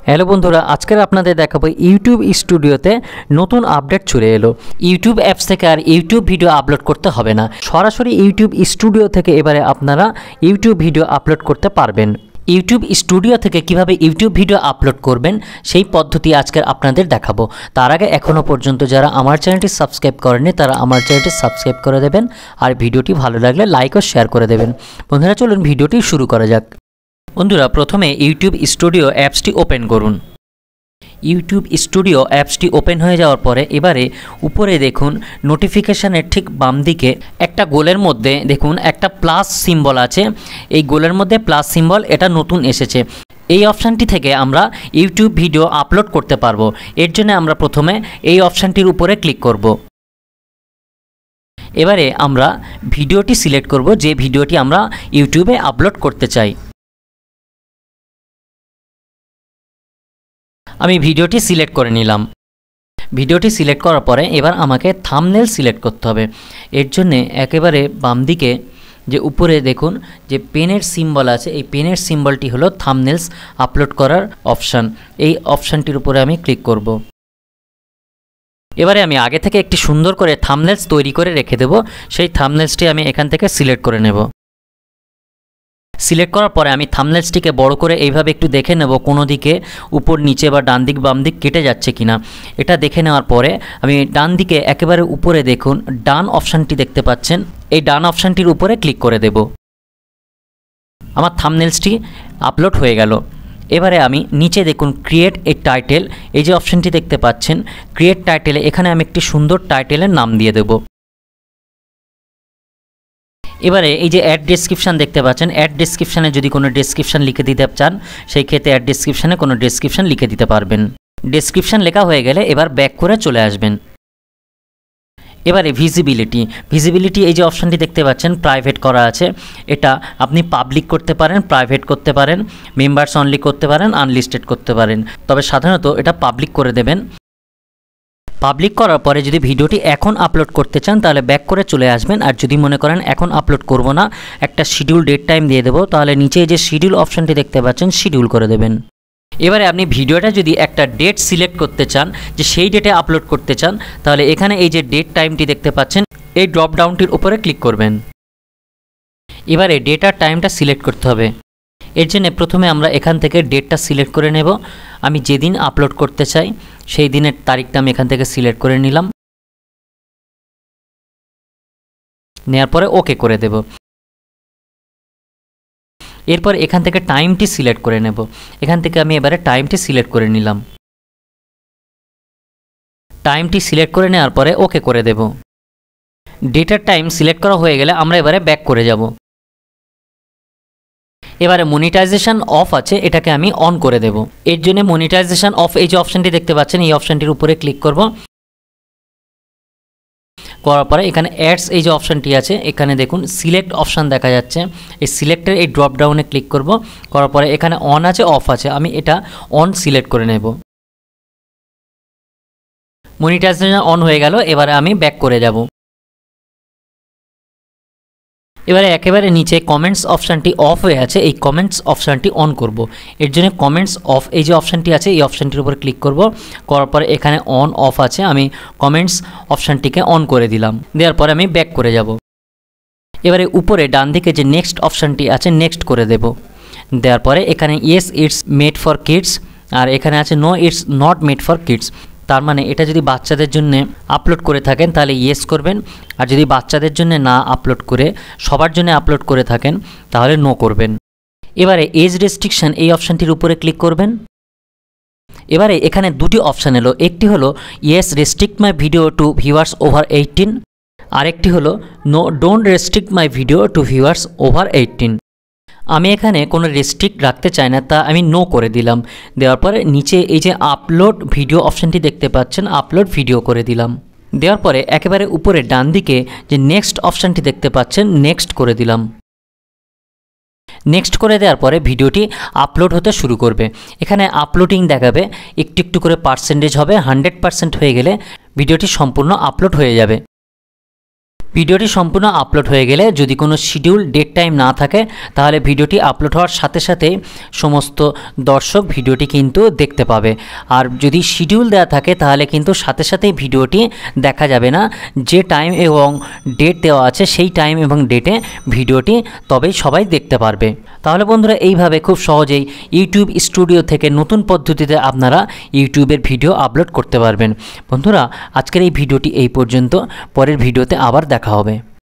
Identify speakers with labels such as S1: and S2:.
S1: Hello বন্ধুরা, আজকের আপনাদের দেখাবো ইউটিউব স্টুডিওতে নতুন আপডেট চলে এলো। ইউটিউব অ্যাপস থেকে আর ইউটিউব ভিডিও আপলোড করতে হবে না, সরাসরি ইউটিউব স্টুডিও থেকে এবারে আপনারা ইউটিউব ভিডিও আপলোড করতে পারবেন। ইউটিউব স্টুডিও থেকে কিভাবে ইউটিউব ভিডিও আপলোড করবেন সেই পদ্ধতি আজকের আপনাদের দেখাবো। তার আগে এখনও পর্যন্ত যারা আমার চ্যানেলটি সাবস্ক্রাইব করেননি তারা আমার চ্যানেলটি সাবস্ক্রাইব করে দেবেন, আর ভিডিওটি ভালো লাগলে লাইক ও শেয়ার করে দেবেন। বন্ধুরা চলুন ভিডিওটি শুরু করা যাক। বন্ধুরা প্রথমে ইউটিউব স্টুডিও অ্যাপসটি ওপেন করুন। ইউটিউব স্টুডিও অ্যাপসটি ওপেন হয়ে যাওয়ার পরে এবারে উপরে দেখুন নোটিফিকেশানের ঠিক বাম দিকে একটা গোলের মধ্যে দেখুন একটা প্লাস সিম্বল আছে। এই গোলের মধ্যে প্লাস সিম্বল, এটা নতুন এসেছে। এই অপশানটি থেকে আমরা ইউটিউব ভিডিও আপলোড করতে পারবো। এর জন্য আমরা প্রথমে এই অপশানটির উপরে ক্লিক করব। এবারে আমরা ভিডিওটি সিলেক্ট করব, যে ভিডিওটি আমরা ইউটিউবে আপলোড করতে চাই। আমি ভিডিওটি সিলেক্ট করে নিলাম। ভিডিওটি সিলেক্ট করার পরে এবার আমাকে থাম্বনেল সিলেক্ট করতে হবে। এর জন্যে একেবারে বাম দিকে যে উপরে দেখুন যে পেনের সিম্বল আছে, এই পেনের সিম্বলটি হলো থাম্বনেলস আপলোড করার অপশান। এই অপশানটির উপরে আমি ক্লিক করব। এবারে আমি আগে থেকে একটি সুন্দর করে থাম্বনেলস তৈরি করে রেখে দেব। সেই থাম্বনেলসটি আমি এখান থেকে সিলেক্ট করে নেব। সিলেক্ট করার পরে আমি থাম্বনেলসটিকে বড় করে এইভাবে একটু দেখে নেব কোনো দিকে উপর নিচে বা ডান দিক বাম দিক কেটে যাচ্ছে কিনা। এটা দেখে নেওয়ার পরে আমি ডান দিকে একেবারে উপরে দেখুন ডান অপশানটি দেখতে পাচ্ছেন, এই ডান অপশানটির উপরে ক্লিক করে দেব। আমার থাম্বনেলসটি আপলোড হয়ে গেল। এবারে আমি নিচে দেখুন ক্রিয়েট এ টাইটেল, এই যে অপশানটি দেখতে পাচ্ছেন ক্রিয়েট টাইটেলে, এখানে আমি একটি সুন্দর টাইটেলের নাম দিয়ে দেব। এবারে এই যে অ্যাড ডেসক্রিপশান দেখতে পাচ্ছেন, অ্যাড ডেসক্রিপশানে যদি কোনো ডেসক্রিপশান লিখে দিতে চান সেই ক্ষেত্রে অ্যাড ডেসক্রিপশানে কোনো ডেসক্রিপশান লিখে দিতে পারবেন। ডেসক্রিপশান লেখা হয়ে গেলে এবার ব্যাক করে চলে আসবেন। এবারে ভিজিবিলিটি এই যে অপশানটি দেখতে পাচ্ছেন প্রাইভেট করা আছে, এটা আপনি পাবলিক করতে পারেন, প্রাইভেট করতে পারেন, মেম্বার্স অনলি করতে পারেন, আনলিস্টেড করতে পারেন। তবে সাধারণত এটা পাবলিক করে দেবেন। পাবলিক করার পরে যদি ভিডিওটি এখন আপলোড করতে চান তাহলে ব্যাক করে চলে আসবেন, আর যদি মনে করেন এখন আপলোড করব না, একটা শিডিউল ডেট টাইম দিয়ে দেবো, তাহলে নিচে যে শিডিউল অপশানটি দেখতে পাচ্ছেন শিডিউল করে দেবেন। এবারে আপনি ভিডিওটা যদি একটা ডেট সিলেক্ট করতে চান যে সেই ডেটে আপলোড করতে চান, তাহলে এখানে এই যে ডেট টাইমটি দেখতে পাচ্ছেন এই ড্রপ ডাউনটির উপরে ক্লিক করবেন। এবারে ডেট আর টাইমটা সিলেক্ট করতে হবে। এর জন্য প্রথমে আমরা এখান থেকে ডেটটা সিলেক্ট করে নেব। আমি যেদিন আপলোড করতে চাই সেই দিনের তারিখটা আমি এখান থেকে সিলেক্ট করে নিলাম। নেওয়ার পরে ওকে করে দেব। এরপর এখান থেকে টাইমটি সিলেক্ট করে নেব। এখান থেকে আমি এবারে টাইমটি সিলেক্ট করে নিলাম। টাইমটি সিলেক্ট করে নেওয়ার পরে ওকে করে দেব। ডেট আর টাইম সিলেক্ট করা হয়ে গেলে আমরা এবারে ব্যাক করে যাব। এবারে মনিটাইজেশন অফ আছে, এটাকে আমি অন করে দেব। এর জন্য মনিটাইজেশন অফ এই যে অপশানটি দেখতে পাচ্ছেন এই অপশানটির উপরে ক্লিক করব। করার পরে এখানে অ্যাডস এই যে অপশানটি আছে এখানে দেখুন সিলেক্ট অপশান দেখা যাচ্ছে, এই সিলেক্টের এই ড্রপ ডাউনে ক্লিক করব। করার পরে এখানে অন আছে অফ আছে, আমি এটা অন সিলেক্ট করে নেব। মনিটাইজেশন অন হয়ে গেল। এবারে আমি ব্যাক করে যাব। এবারে একেবারে নিচে কমেন্টস অপশানটি অফ হয়ে আছে, এই কমেন্টস অপশানটি অন করব। এর জন্য কমেন্টস অফ এই যে অপশানটি আছে এই অপশানটির উপর ক্লিক করব। করার পরে এখানে অন অফ আছে, আমি কমেন্টস অপশানটিকে অন করে দিলাম। দেওয়ার পরে আমি ব্যাক করে যাব। এবারে উপরে ডান দিকে যে নেক্সট অপশানটি আছে নেক্সট করে দেব। দেওয়ার পরে এখানে yes it's made for kids, আর এখানে আছে no it's not made for kids. তার মানে এটা যদি বাচ্চাদের জন্য আপলোড করে থাকেন তাহলে ইয়েস করবেন, আর যদি বাচ্চাদের জন্য না আপলোড করে সবার জন্য আপলোড করে থাকেন তাহলে নো করবেন। এবারে এজ রেস্ট্রিকশন এই অপশানটির উপরে ক্লিক করবেন। এবারে এখানে দুটি অপশান এলো, একটি হলো yes restrict my video to viewers over 18, আরেকটি হলো no don't restrict my video to viewers over 18। আমি এখানে কোনো রেস্ট্রিক্ট রাখতে চাই না, তা আমি নো করে দিলাম। দেওয়ার পরে নিচে এই যে আপলোড ভিডিও অপশানটি দেখতে পাচ্ছেন আপলোড ভিডিও করে দিলাম। দেওয়ার পরে একেবারে উপরে ডান দিকে যে নেক্সট অপশানটি দেখতে পাচ্ছেন নেক্সট করে দিলাম। নেক্সট করে দেওয়ার পরে ভিডিওটি আপলোড হতে শুরু করবে। এখানে আপলোডিং দেখাবে, একটু একটু করে পার্সেন্টেজ হবে, 100% হয়ে গেলে ভিডিওটি সম্পূর্ণ আপলোড হয়ে যাবে। ভিডিওটি সম্পূর্ণ আপলোড হয়ে গেলে যদি কোনো শিডিউল ডেট টাইম না থাকে তাহলে ভিডিওটি আপলোড হওয়ার সাথে সাথে সমস্ত দর্শক ভিডিওটি কিন্তু দেখতে পাবে। আর যদি শিডিউল দেওয়া থাকে তাহলে কিন্তু সাথে সাথেই ভিডিওটি দেখা যাবে না, যে টাইম এবং ডেট দেওয়া আছে সেই টাইম এবং ডেটে ভিডিওটি তবেই সবাই দেখতে পারবে। তাহলে বন্ধুরা এইভাবে খুব সহজেই ইউটিউব স্টুডিও থেকে নতুন পদ্ধতিতে আপনারা ইউটিউবের ভিডিও আপলোড করতে পারবেন। বন্ধুরা আজকের এই ভিডিওটি এই পর্যন্ত, পরের ভিডিওতে আবার দেখা হবে।